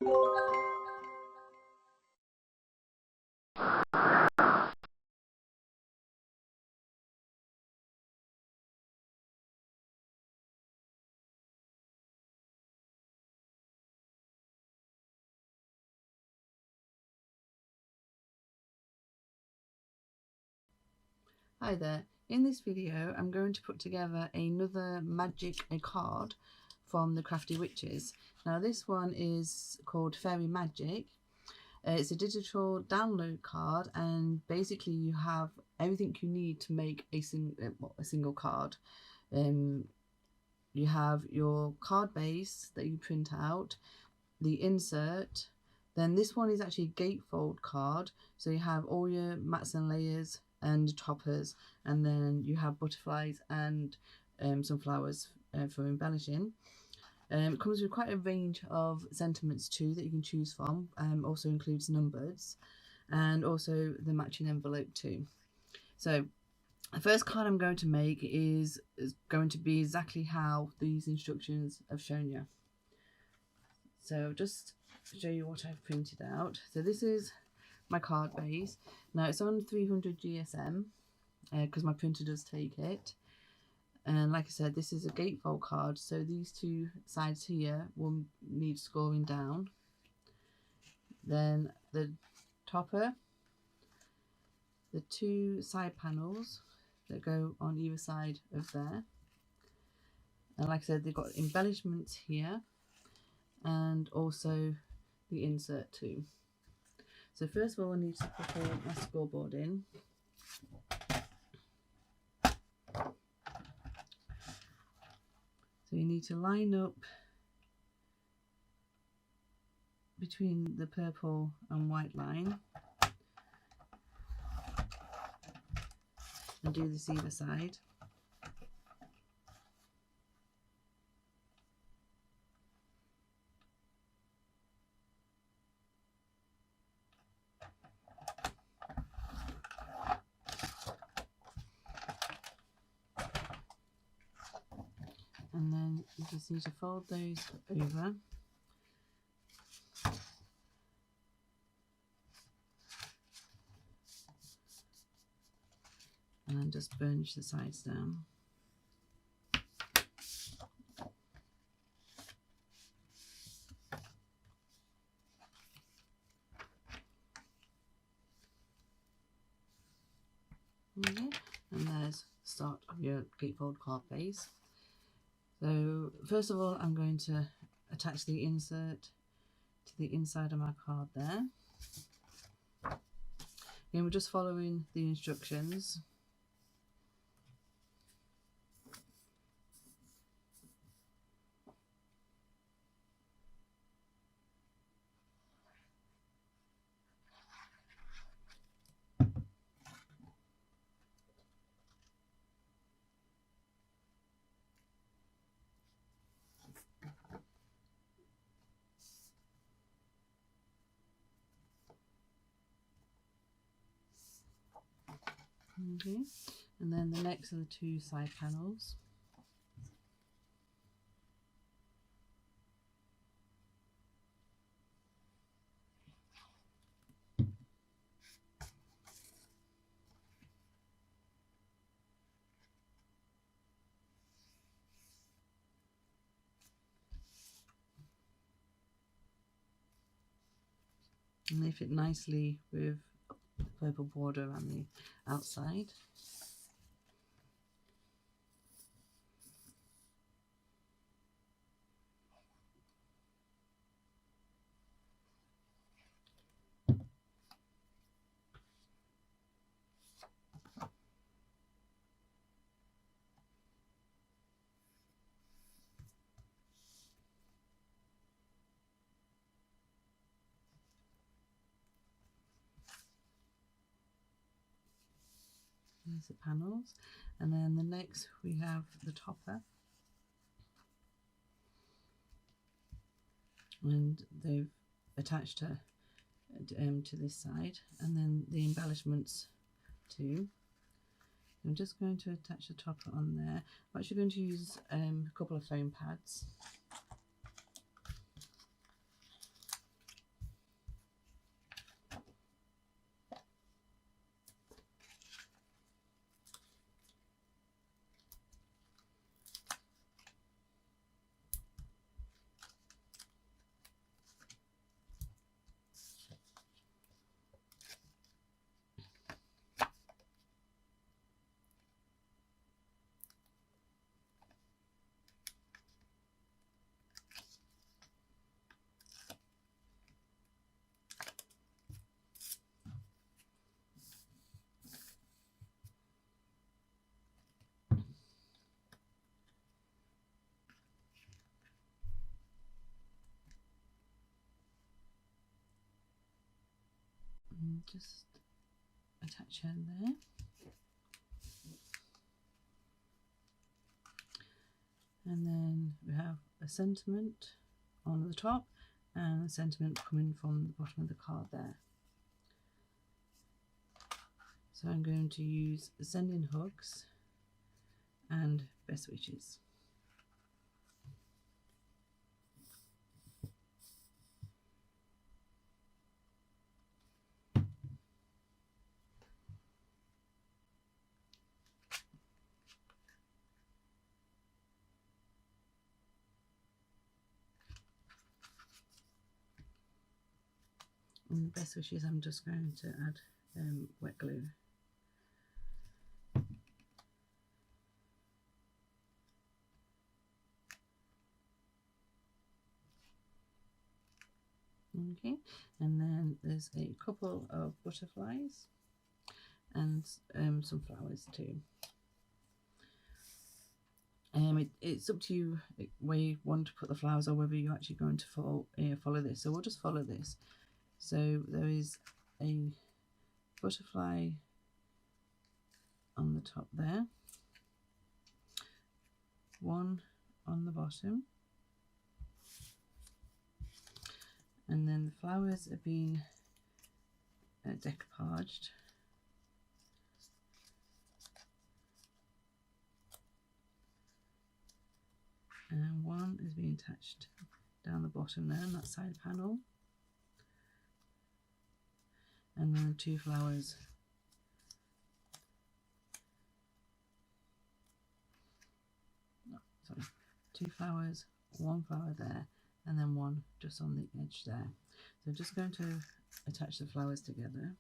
Hi there, in this video I'm going to put together another magic card from the Crafty Witches. Now this one is called Fairy Magic. It's a digital download card, and basically you have everything you need to make a single card. You have your card base that you print out, the insert, then this one is actually a gatefold card, so you have all your mats and layers and toppers, and then you have butterflies and some flowers for embellishing. It comes with quite a range of sentiments too that you can choose from. Also includes numbers and also the matching envelope too. So the first card I'm going to make is going to be exactly how these instructions have shown you. So just show you what I've printed out. So this is my card base. Now it's on 300 GSM because my printer does take it. And like I said, this is a gatefold card, so these two sides here will need scoring down. Then the topper, the two side panels that go on either side of there. And like I said, they've got embellishments here and also the insert too. So first of all, I need to put my scoreboard in. So you need to line up between the purple and white line and do this either side. And then you just need to fold those over. And then just burnish the sides down. Okay. And there's the start of your gatefold card base. So first of all, I'm going to attach the insert to the inside of my card there. Again, we're just following the instructions. Okay, and then the next are the two side panels. And they fit nicely with the purple border on the outside. There's the panels, and then the next we have the topper, and they've attached her to this side, and then the embellishments too. I'm just going to attach the topper on there. I'm actually going to use a couple of foam pads. just attach her there. And then we have a sentiment on the top and a sentiment coming from the bottom of the card there. So I'm going to use sending hugs and best wishes. And the best wishes, I'm just going to add wet glue. Okay, and then there's a couple of butterflies and some flowers too. It's up to you where you want to put the flowers or whether you're actually going to follow this. So we'll just follow this. So there is a butterfly on the top there, one on the bottom, and then the flowers are being decoupaged. And one is being attached down the bottom there on that side panel. And then 2 flowers sorry, 2 flowers, 1 flower there, and then 1 just on the edge there. So I'm just going to attach the flowers together.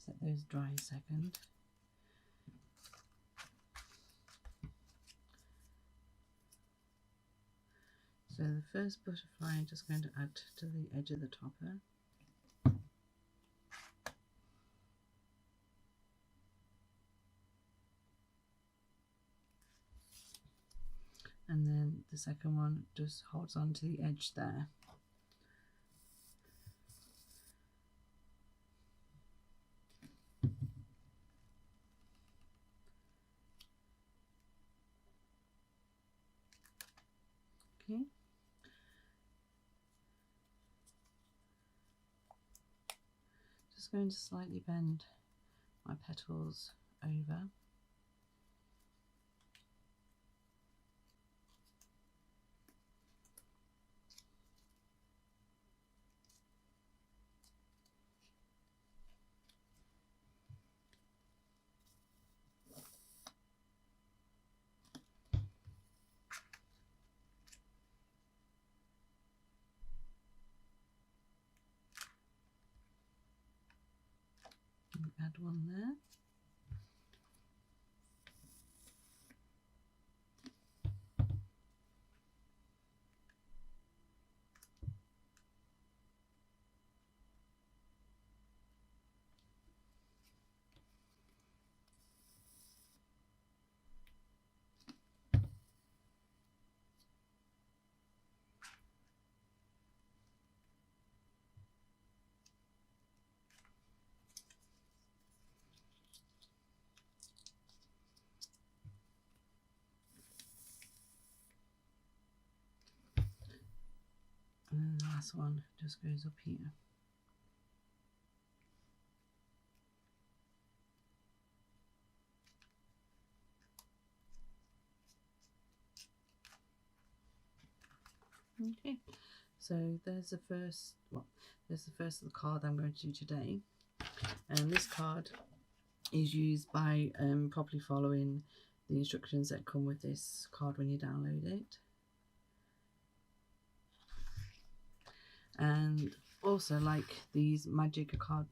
Let those dry a second. So the first butterfly I'm just going to add to the edge of the topper. And then the second one just holds on to the edge there. Okay. Just going to slightly bend my petals over. Add one there. And then the last one just goes up here. Okay, so there's the first of the card I'm going to do today, and this card is used by properly following the instructions that come with this card when you download it. And also, like these magic card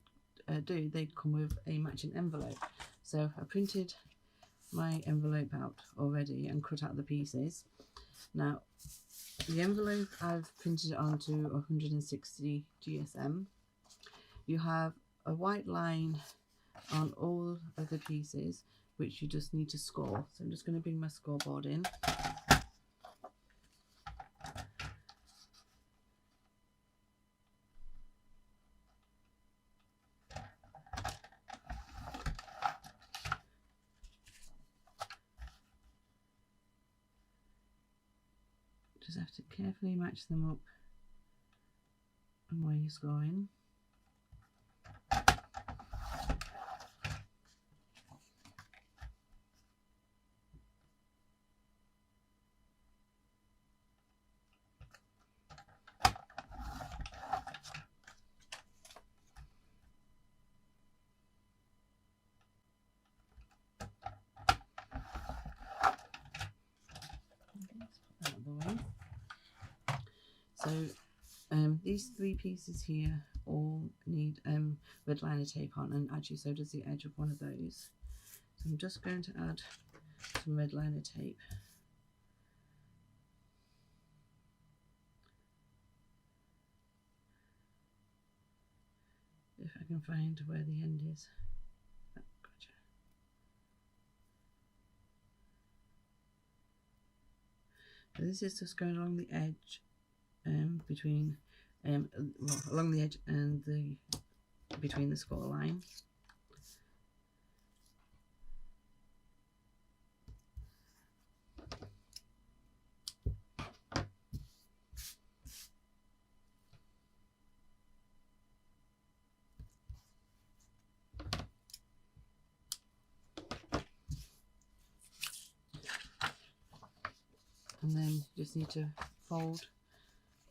do, they come with a matching envelope. So I printed my envelope out already and cut out the pieces. Now the envelope I've printed it onto 160 GSM. You have a white line on all of the pieces, which you just need to score. So I'm just going to bring my scoreboard in. Just have to carefully match them up and where you're scoring. Out of the way. So these three pieces here all need red liner tape on, and actually so does the edge of one of those. So I'm just going to add some red liner tape. If I can find where the end is. Oh, gotcha. So this is just going along the edge between well, along the edge and the between the score line. And then you just need to fold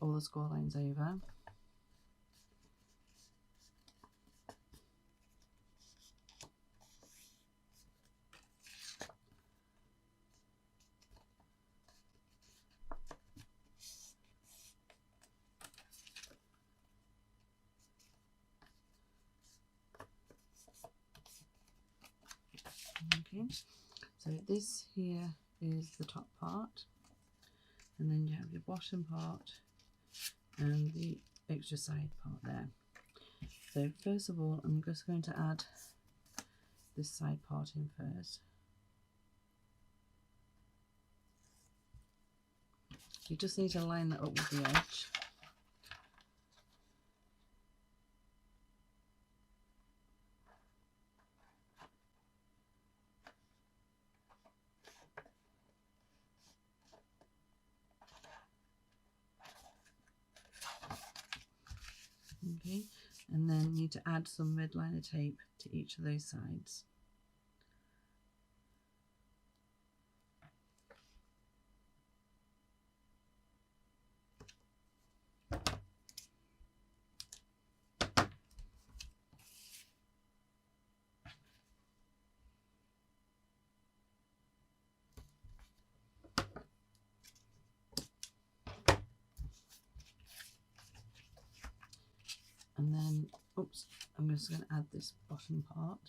all the score lines over. Okay, so this here is the top part, and then you have your bottom part and the extra side part there. So first of all, I'm just going to add this side part in first. You just need to line that up with the edge. Okay, and then you need to add some red liner tape to each of those sides. And then, oops, I'm just going to add this bottom part.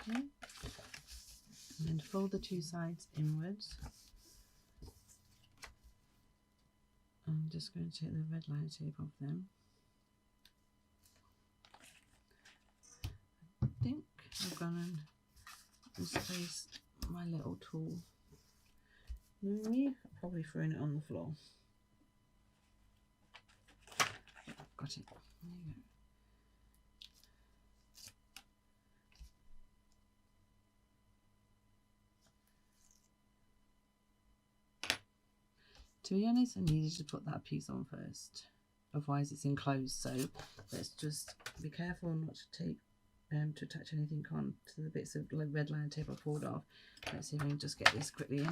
Okay, and then fold the two sides inwards. I'm just going to take the red liner tape off them. I think I've gone and misplaced my little tool. Knowing me, I've probably thrown it on the floor. Got it. There you go. To be honest, I needed to put that piece on first, otherwise it's enclosed, so let's just be careful not to tape to attach anything on to the bits of red line tape I pulled off. Let's see if I can just get this quickly in.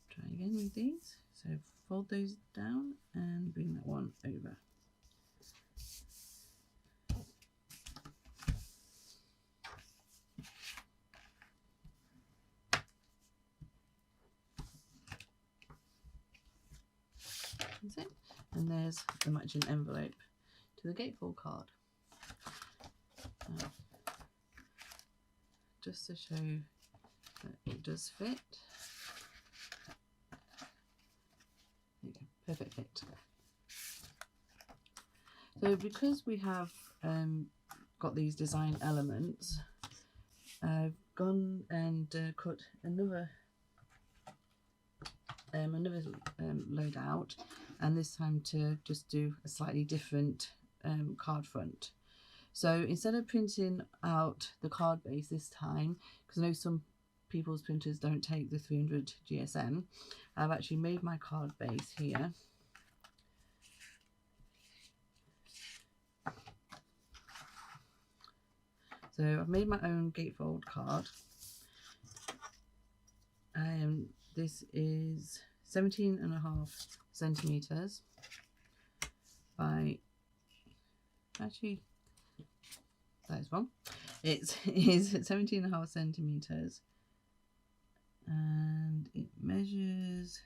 Try again with these. So fold those down and bring that one over. That's it. And there's the matching envelope to the gatefold card. Just to show that it does fit. There you go, perfect fit. So because we have got these design elements, I've gone and cut another load out, and this time to just do a slightly different card front. So instead of printing out the card base this time, because I know some people's printers don't take the 300 GSM, I've actually made my card base here. So I've made my own gatefold card. This is 17.5 centimeters by, actually that is wrong. It is 17.5 centimeters and it measures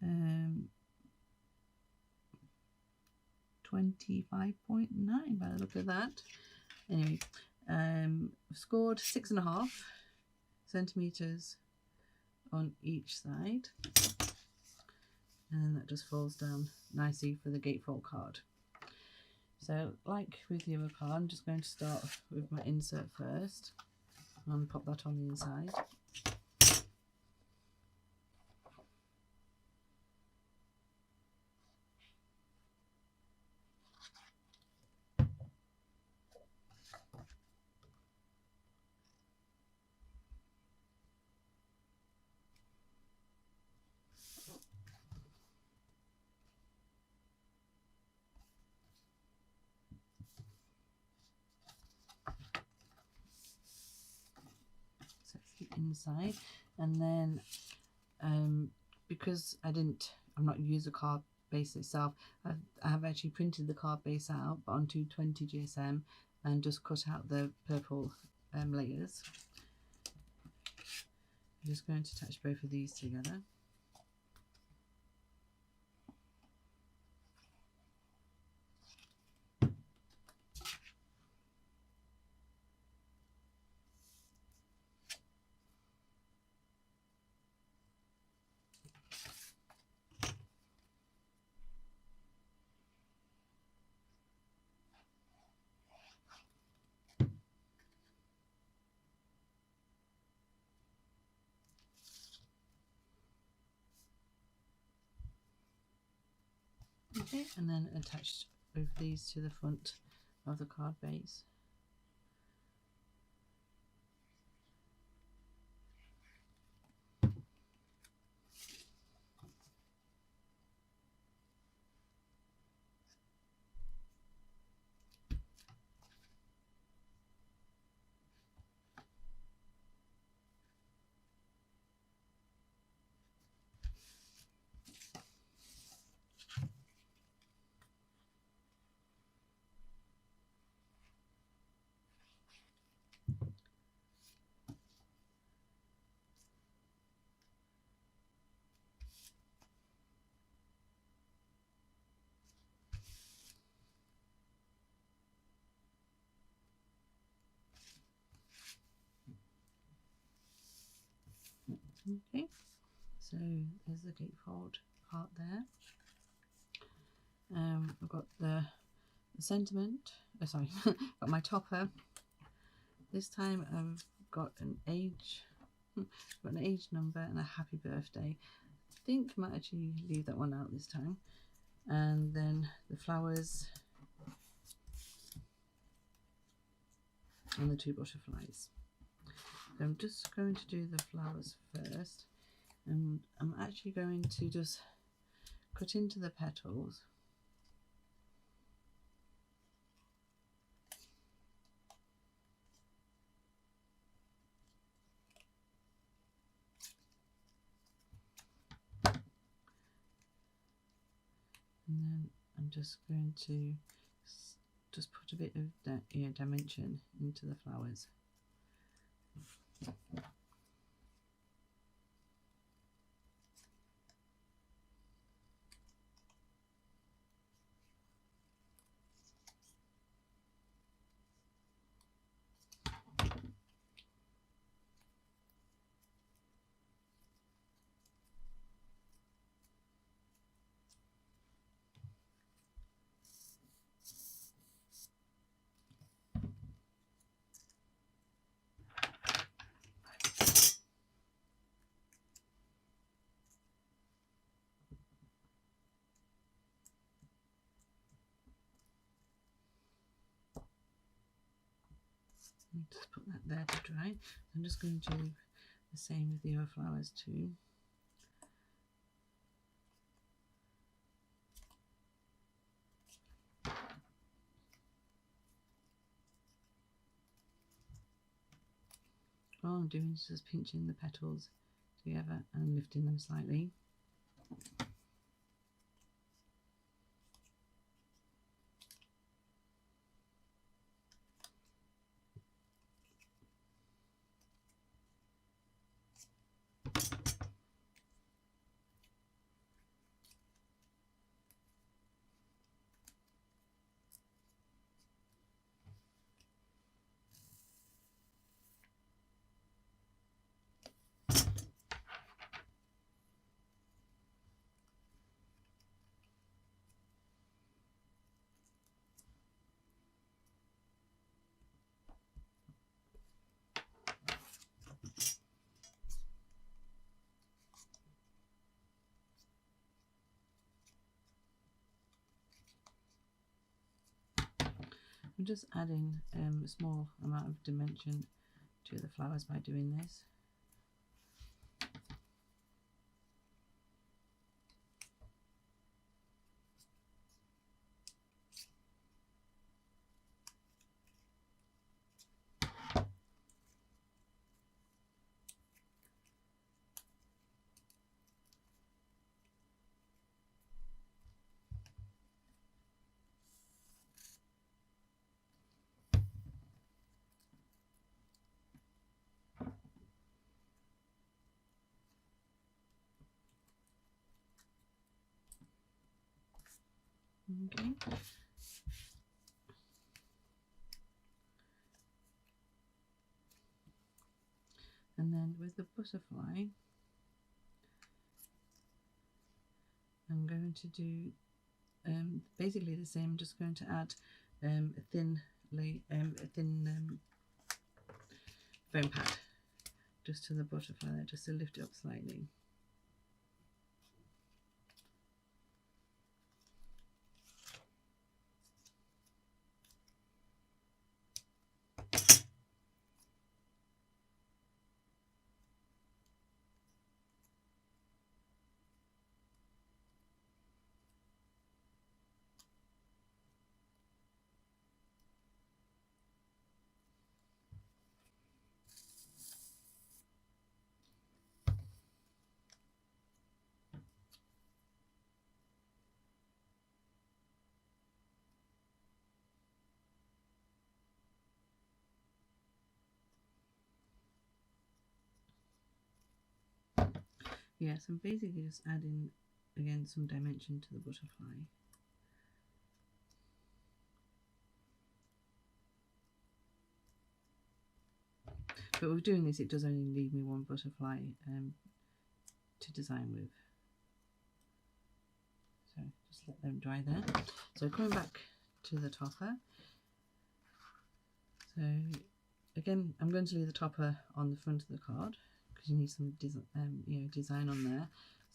25.9 by the look of that. Anyway, scored 6.5 centimeters on each side, and that just falls down nicely for the gatefold card. So like with the other card, I'm just going to start with my insert first and pop that on the inside. Inside, and then because I'm not using the card base itself, I have actually printed the card base out but on 220 GSM and just cut out the purple layers. I'm just going to attach both of these together. Okay, and then attach both these to the front of the card base. Okay, so there's the gatefold part there. I've got the sentiment, got my topper. This time I've got an age, got an age number and a happy birthday. I think I might actually leave that one out this time. And then the flowers and the 2 butterflies. So I'm just going to do the flowers first, and I'm actually going to just cut into the petals. And then I'm just going to just put a bit of that, dimension into the flowers. Just put that there to dry. I'm just going to do the same with the other flowers too. All I'm doing is just pinching the petals together and lifting them slightly. I'm just adding a small amount of dimension to the flowers by doing this. Okay. And then with the butterfly, I'm going to do basically the same. I'm just going to add a thin foam pad just to the butterfly there, just to lift it up slightly. Yes, I'm basically just adding again some dimension to the butterfly. But with doing this, it does only leave me one butterfly to design with. So just let them dry there. So coming back to the topper. So Again, I'm going to leave the topper on the front of the card because you need some design on there.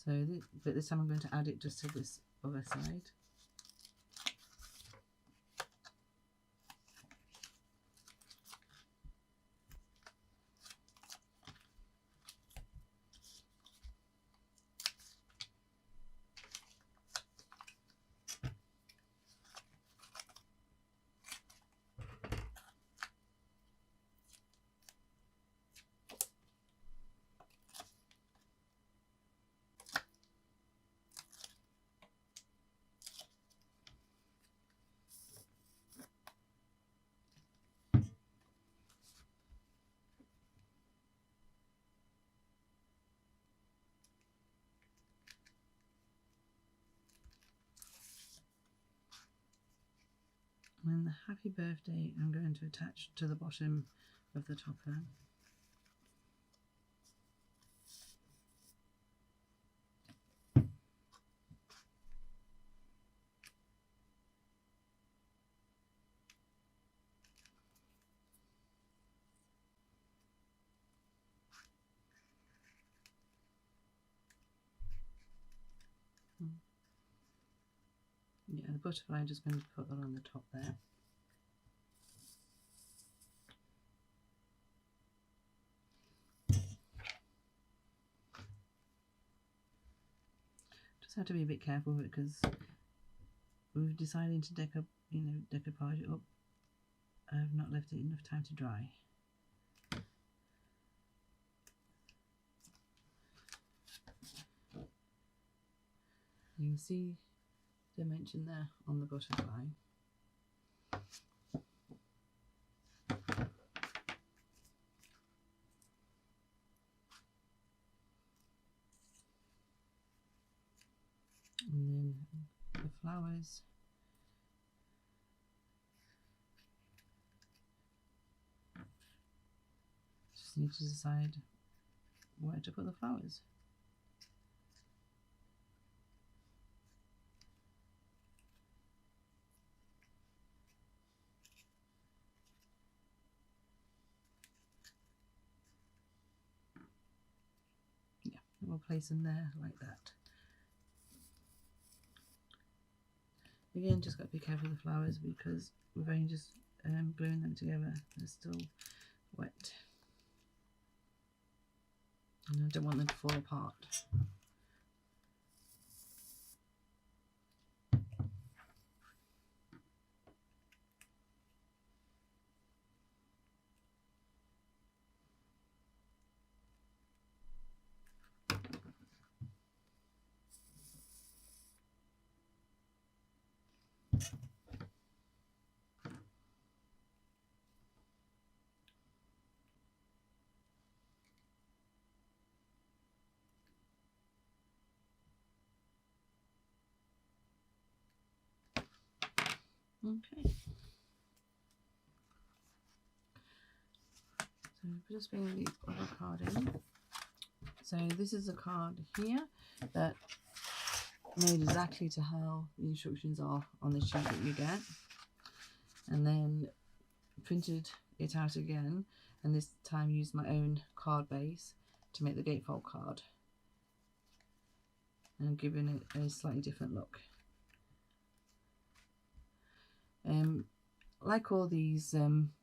So, but this time I'm going to add it just to this other side. And the happy birthday I'm going to attach to the bottom of the topper. Yeah, the butterfly, I'm just going to put that on the top there. Just have to be a bit careful because we've decided to decoupage it up. I've not left it enough time to dry. You can see dimension there on the butterfly. And then the flowers. Just need to decide where to put the flowers. Yeah, we'll place them there like that. Again, just got to be careful with the flowers because we've only just gluing them together. They're still wet. And I don't want them to fall apart. Okay. So we're just bringing the other card in. So this is a card here that made exactly to how the instructions are on the sheet that you get, and then printed it out again, and this time used my own card base to make the gatefold card and giving it a slightly different look. Like all these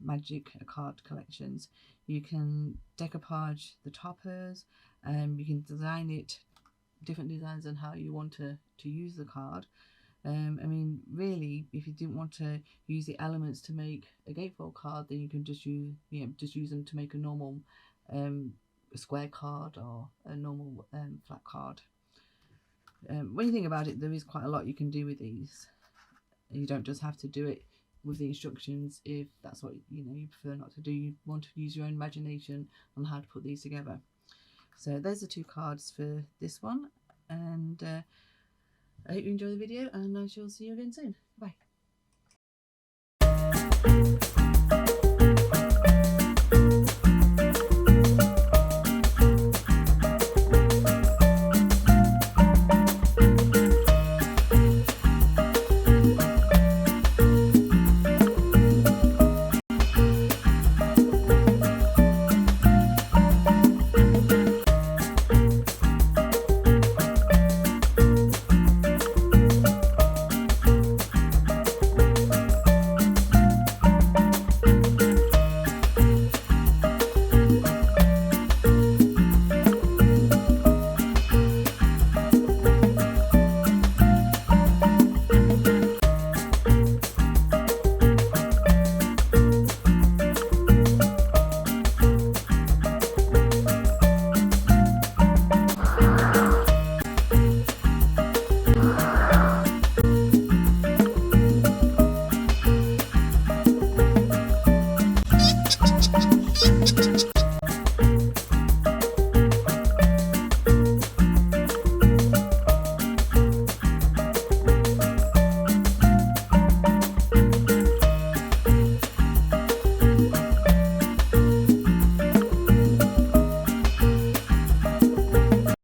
magic card collections, you can decoupage the toppers, you can design it different designs on how you want to use the card. I mean, really, if you didn't want to use the elements to make a gatefold card, then you can just use them to make a normal square card or a normal flat card. When you think about it, there is quite a lot you can do with these. You don't just have to do it with the instructions if that's what you prefer not to do. You want to use your own imagination on how to put these together. So there's the two cards for this one, and I hope you enjoy the video, and I shall see you again soon. Bye.